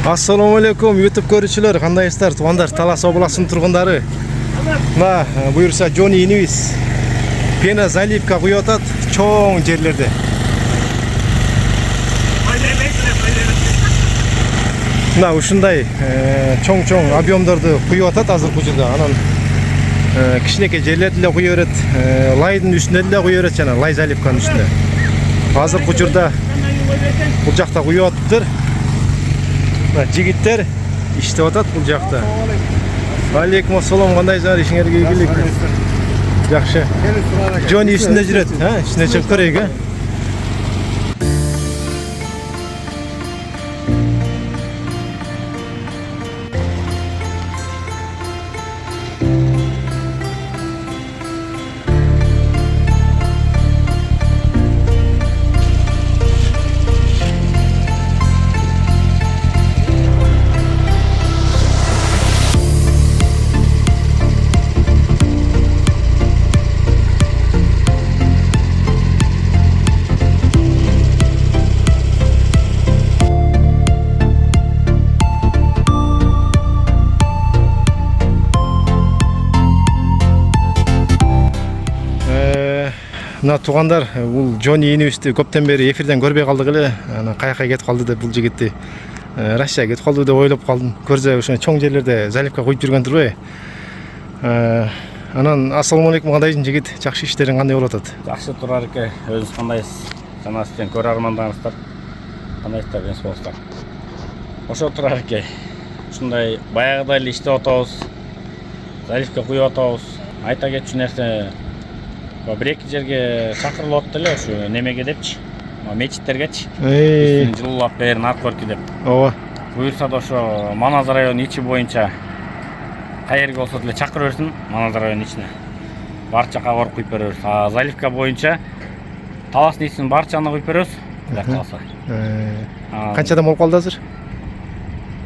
Assalamu alaikum YouTube көрүүчүлөр, кандайсыздар? Туугандар, Талас областынын тургундары. Мына буюрса Джони инибиз пена заливка куюп атат чоң жерлерде. Мына ушундай чоң объемдорду куюп атат азыркы учурда. Анан кичинекей жерлерди эле куюп берет, лайдын үстүнө эле куюп берет жана лай заливканын үстүнө. Азыркы учурда бул жакта куюп атыптыр. Жигиттер иштеп атат бул жакта. Алейкум ассалам, кандайсыңар? Ишиңерге ийгилик. Жакшы. Джони үстүндө жүрөт, ишине чыгып көрөйүк, Мына туугандар, бул Джони инибизди көптөн бери эфирден көрбөй калдык эле. Анан каяка кетип калды деп бул жигитти Россияга кетип калды деп ойлоп калдым. Көрсө ошо чоң жерлерде заливка куюп жүргөн турбайбы? Анан ассаламу алейкум, кандайсың жигит? Жакшы иштериң кандай болуп атат? Жакшы турар эке. Өзүңүз кандайсыз? Жана сизден көрөрмандарыңыздар кандайсыздар, ден болсуздар? Ошо турар эке. Ушундай баягыдай эле иштеп атабыз. Заливка куюп атабыз. Айта кетчү нерсе, bir-iki жерге чакырылып атты эле, ушу немеге депчи, мечиттергечи. Жылуулап берин аркорки деп. Ооба. Буюрса да ошо Манас району ичи боюнча кайерге болсо деле чакырып берсин, Манас району ичине. Барча жака барып куюп беребиз. Заливка боюнча Таластын ичинин барчаны куюп беребиз. Кудай кааласа. Канчадан болуп калды азыр?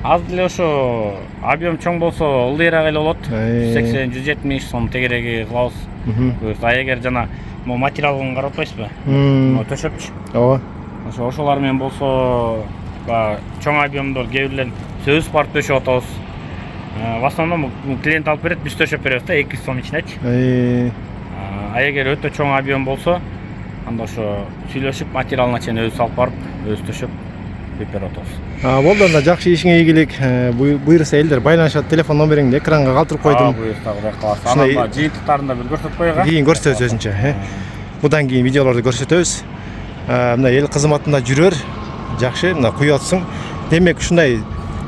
Аз деле ошо объем чоң болсо ылдыйраак эле болот. 80-170 сом тегереги кылабыз. Эгер жана материалын карап атпайсызбы? Төшөпчү. Ооба. Ошолар менен болсо чоң объемдор кээ бирлерин сөзүбүз барып төшөп атабыз. В основном клиент алып берет, биз төшөп беребиз да 200 сом ичинечи. Эгер өтө чоң объем болсо, анда ошо сүйлөшүп материалына чейин өзүбүз алып барып, өзүбүз төшөп куюп берип атабыз. Болду, анда жакшы ишиңе ийгилик. Буйрса элдер байланышат, телефон номериңди экранга калтырып койдум. Буйрса Кудай кааласа. Анан жыйынтыктарын да бир көрсөтүп коелу. Кийин көрсөтөбүз өзүнчө. Будан кийин видеолорду көрсөтөбүз. Мына эл кызматында жүрөр. Жакшы, мына куюп атсың. Демек ушундай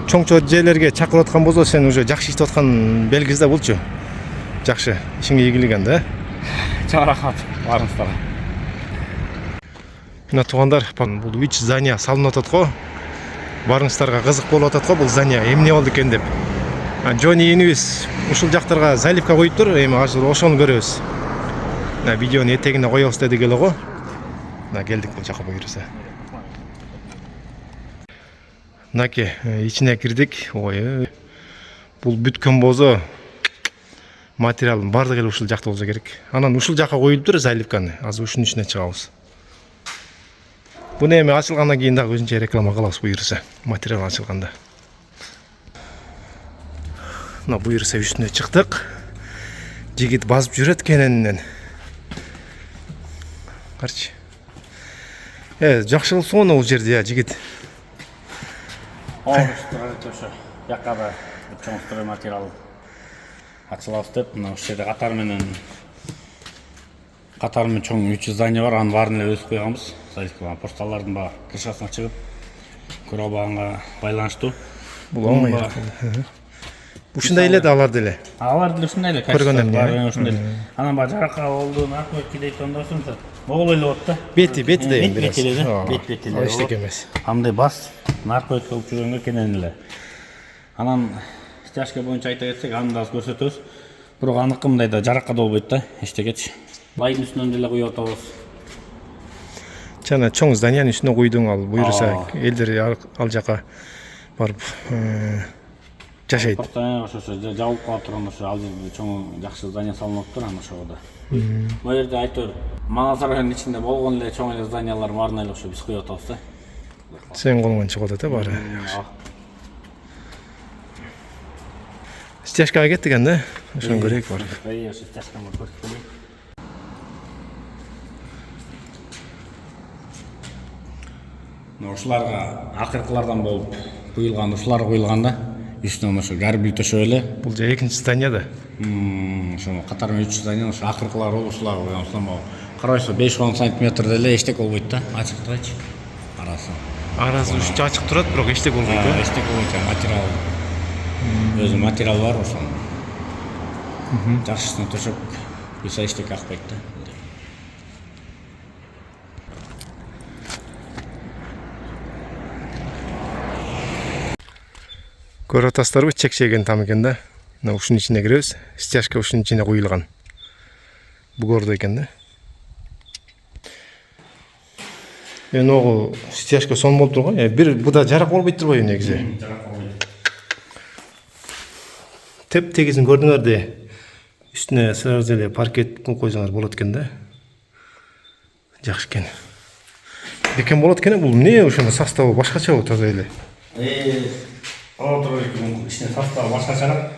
чоң жерлерге чакырып аткан болсо, сен уже жакшы иштеп аткан белгиси да болчу. Жакшы, ишиңе ийгилик анда. Чоң рахмат барыңыздарга. Мына туугандар, бул 3 здание салынып атат го. Барыңыздарга кызык болуп атат го бул здание эмне болду экен деп. Джони инибиз ушул жактарга заливка коюптур, эми азыр ошону көрөбүз. Мына видеонун этегине коебуз дедик эле го. Мына келдик бул жака буйрса. Мынакей ичине кирдик. Ой, бул бүткөн болсо материалдын бардыгы эле ушул жакта болсо керек. Анан ушул жака коюлуптур заливканы. Азыр ушунун ичине чыгабыз. Буну эми ачылгандан кийин дагы өзүнчө реклама кылабыз буйрса, материал ачылганда. Мына буйрса үстүнө чыктык. Жигит басып жүрөт кененинен. Карчы. Жакшы болсо бул жерде жигит. Ошо жакка да чоң строй материал ачылабыз деп, мына ушул жерде катар менен чоң 300 здание бар, анын баарын эле өзүп койганбыз. Посталардын баары крышасына чыгып, көрө албаганга байланыштуу. Бул оңой. Ушундай эле да алар деле. Алар деле ушундай эле. Көргөнөм ушундай. Анан баары жарака болду, наркотик дейт, ондосун могул эле болот да. Бети да эми бет эле. Эчтеке эмес. Андай бас наркотик алып жүргөнгө кенен эле. Анан стяжка боюнча айта кетсек, аны да көрсөтөбүз. Бирок аныкы мындай да жарака да болбойт да, эчтекечи. Лайдын үстүнөн деле куюп атабыз. Жана чоң зданиянын үстүнө куйдуң, ал буйрса элдер ал жака барып жашайт. Ошо жабылып калып турган ошо ал жерде чоң жакшы здание салынып атыптыр, анан ошого да. Бул жерде айтор Манас районунун ичинде болгон эле чоң эле зданиялар баарына эле ошо биз куюп атабыз да. Сен колуңан чыгып атат баары. Стяжкага кеттик анда. Ошон көрөйүк бар. Ошо стяжканы көрсөтөлүк. Ушуларга акыркылардан болуп куюлган, ушулар куюлганда үстүнөн ошо гарбий төшөп эле. Бул же экинчи зданияда. Ошо катарма 3 здания, ошо акыркылар болуп ушулар куйган. Ошол карабайсың 5-10 сантиметрде эле эчтек болбойт да, ачык турайчы арасы. Арасы ушунча ачык турат, бирок эчтек болбойт. Эчтек болбойт, материал. Өзү материал бар ошол. Жакшысына төшөп куйса эчтек акпайт да. Көрүп атасыздарбы, чекчеген там экен да. Мына ушунун ичине киребиз. Стяжка ушунун ичине куюлган. Бугордо экен да. Ногу стяжка сон болуп турган. Бир буда жарак болбойт турбайбы негизи? Жарак болбойт. Теп тегизин көрдүңөр де. Үстүнө сразу эле паркет койсоңор болот экен да. Жакшы экен. Бекем болот экен бул. Эмне ошондо составы башкачабы таза эле? Отуруп ичине составы башкачараак.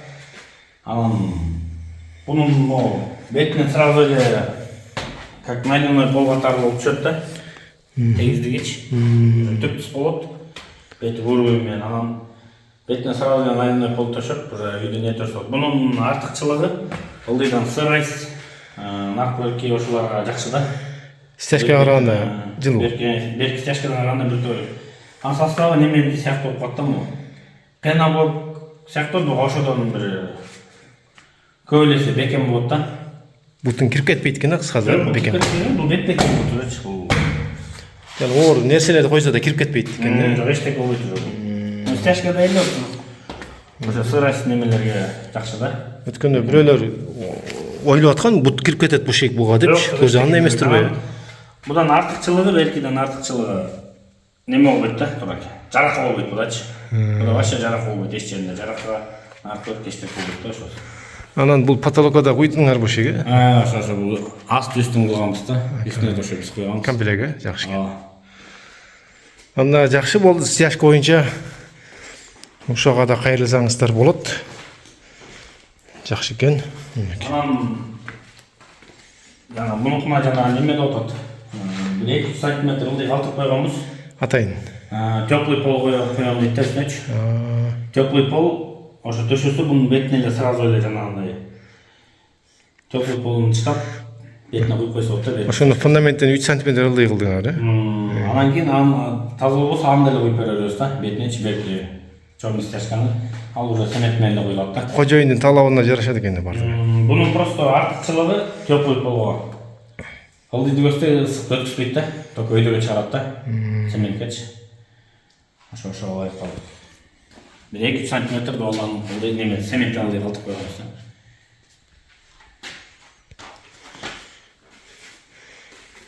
Анан бунун бетинен сразу эле как наливной пол катары болуп түшөт да. Тегиздигич. Түп болот. Бети көрбөй менен анан бетинен сразу эле наливной пол төшөп, уже үйдө не төшөт. Бунун артыкчылыгы ылдыйдан сырайс, наркотики ошолорго жакшы да. Стяжкага караганда жылуу. Берки стяжкадан караганда бир анын составы неме сыяктуу болуп калат да. Пеноблок сыяктуу ошодон бир көп элеси бекем болот да. Бутун кирип кетпейт экен да кыскасы, бекем. Бул бет бекем болот турачы бул. Yani оор нерселерди койсо да кирип кетпейт экен да. Жок, эчтек болбойт уже. Стяжкада эле ошо сырайс немелерге жакшы да. Өткөндө бирөөлөр ойлоп аткан, бут кирип кетет бу шейк буга деп, көзү андай эмес турбайбы? Будан артыкчылыгы, белкиден артыкчылыгы неме болбойт да, туурак. Жарак болбойт будачы. Буда вообще жарак болбойт, эч жеринде жаракка наркотик эчтек болбойт да ошо. Анан бул потолокко куйдуңар бу шейги? Ошо бул аст үстүн кылганбыз да. Үстүнө да ошо биз куйганбыз. Комплеге, жакшы экен. Анда жакшы болду, стяжка боюнча. Ошого да кайрылсаңыздар болот. Жакшы экен. Анан жана мунукуна жана неме деп атат. 1-2 сантиметр ылдый калтырып койгонбуз. Атайын. Теплый пол коём дейт да үстүнөчү. Теплый пол ошо төшөсө бунун бетине эле сразу эле жанагындай теплый полун чыгап бетине куюп койсо болот да. Ошону фундаменттен 3 сантиметр ылдый кылдыңар, Анан кийин аны таза болбосо аны деле куюп беребиз да. Бетинечи белки чорный стяжканы ал уже цемент менен эле куюлат да. Кожоюндун талабына жарашат экен баардыгы. Бунун просто артыкчылыгы теплый полго. Ылдыйды көздөй ысык өткүзбөйт да. Только өйдөгө чыгарат да. Цементкечи. Ошо ылайык калат. 1-2 сантиметр болған ылдый неме цементтен ылдый калтырып койгонбуз да.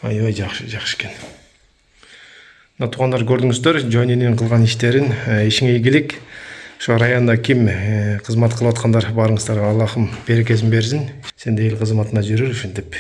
Аябай жакшы экен. Мына туугандар көрдүңүздөр, Жонинин кылган иштерин, ишиңе ийгилик. Ошо районда ким кызмат кылып аткандар барыңыздарга Аллахым берекесин берсин. Сендей эл кызматына жүрөр ушинтип.